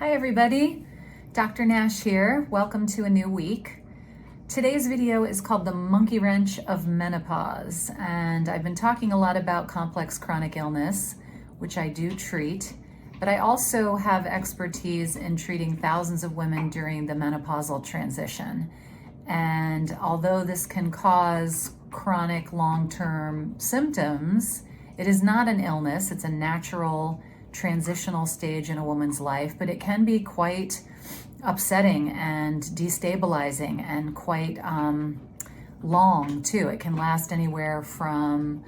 Hi everybody, Dr. Nash here. Welcome to a new week. Today's video is called the Monkey-Wrench of Menopause, and I've been talking a lot about complex chronic illness, which I do treat, but I also have expertise in treating thousands of women during the menopausal transition. And although this can cause chronic long-term symptoms, it is not an illness. It's a natural transitional stage in a woman's life, but it can be quite upsetting and destabilizing and quite long too. It can last anywhere from,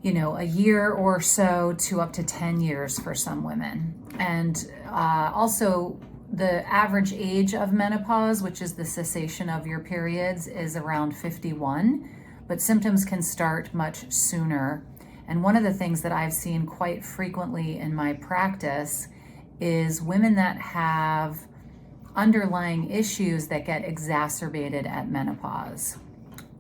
a year or so to up to 10 years for some women. And also the average age of menopause, which is the cessation of your periods, is around 51, but symptoms can start much sooner. And one of the things that I've seen quite frequently in my practice is women that have underlying issues that get exacerbated at menopause,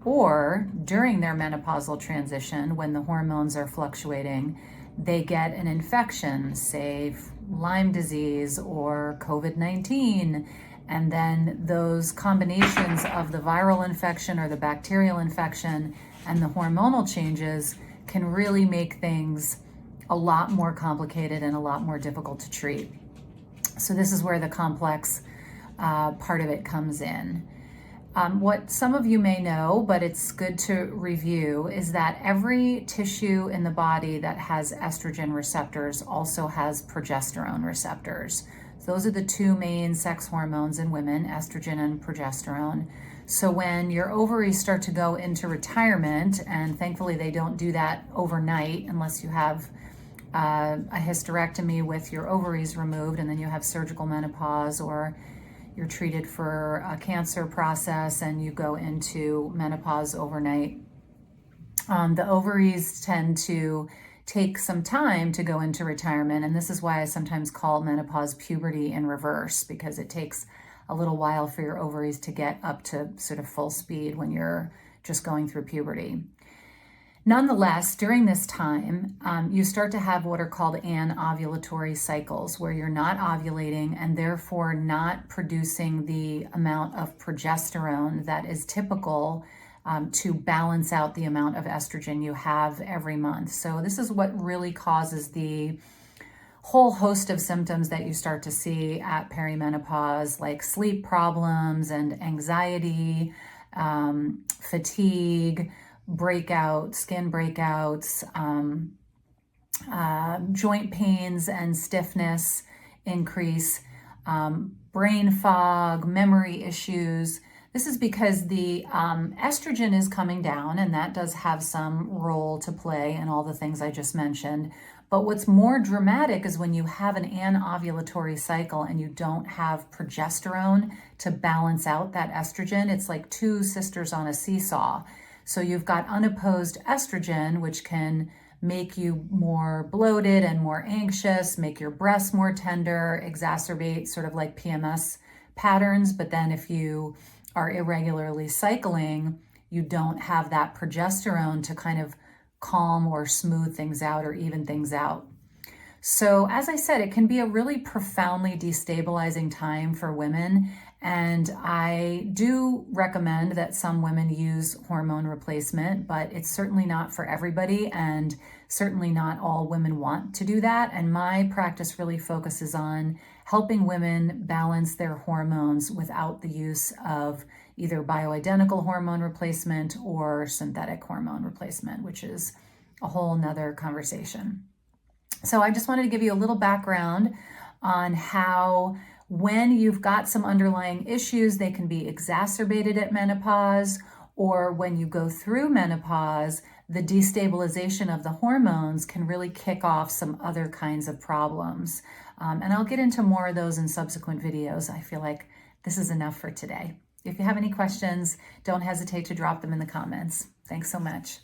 or during their menopausal transition when the hormones are fluctuating, they get an infection, say Lyme disease or COVID-19, and then those combinations of the viral infection or the bacterial infection and the hormonal changes can really make things a lot more complicated and a lot more difficult to treat. So this is where the complex part of it comes in. What some of you may know, but it's good to review, is that every tissue in the body that has estrogen receptors also has progesterone receptors. Those are the two main sex hormones in women, estrogen and progesterone. So when your ovaries start to go into retirement, and thankfully they don't do that overnight unless you have a hysterectomy with your ovaries removed and then you have surgical menopause, or you're treated for a cancer process and you go into menopause overnight. The ovaries tend to take some time to go into retirement, and this is why I sometimes call menopause puberty in reverse, because it takes a little while for your ovaries to get up to sort of full speed when you're just going through puberty. Nonetheless, during this time, you start to have what are called anovulatory cycles, where you're not ovulating and therefore not producing the amount of progesterone that is typical to balance out the amount of estrogen you have every month. So this is what really causes the whole host of symptoms that you start to see at perimenopause, like sleep problems and anxiety, fatigue, skin breakouts, joint pains and stiffness increase, brain fog, memory issues. This is because the estrogen is coming down, and that does have some role to play in all the things I just mentioned. But what's more dramatic is when you have an anovulatory cycle and you don't have progesterone to balance out that estrogen. It's like two sisters on a seesaw. So you've got unopposed estrogen, which can make you more bloated and more anxious, make your breasts more tender, exacerbate sort of like PMS patterns. But then if you are irregularly cycling, you don't have that progesterone to kind of calm or smooth things out or even things out. So as I said, it can be a really profoundly destabilizing time for women. And I do recommend that some women use hormone replacement, but it's certainly not for everybody, and certainly not all women want to do that. And my practice really focuses on helping women balance their hormones without the use of either bioidentical hormone replacement or synthetic hormone replacement, which is a whole nother conversation. So I just wanted to give you a little background on how when you've got some underlying issues, they can be exacerbated at menopause, or when you go through menopause, the destabilization of the hormones can really kick off some other kinds of problems. And I'll get into more of those in subsequent videos. I feel like this is enough for today. If you have any questions, don't hesitate to drop them in the comments. Thanks so much.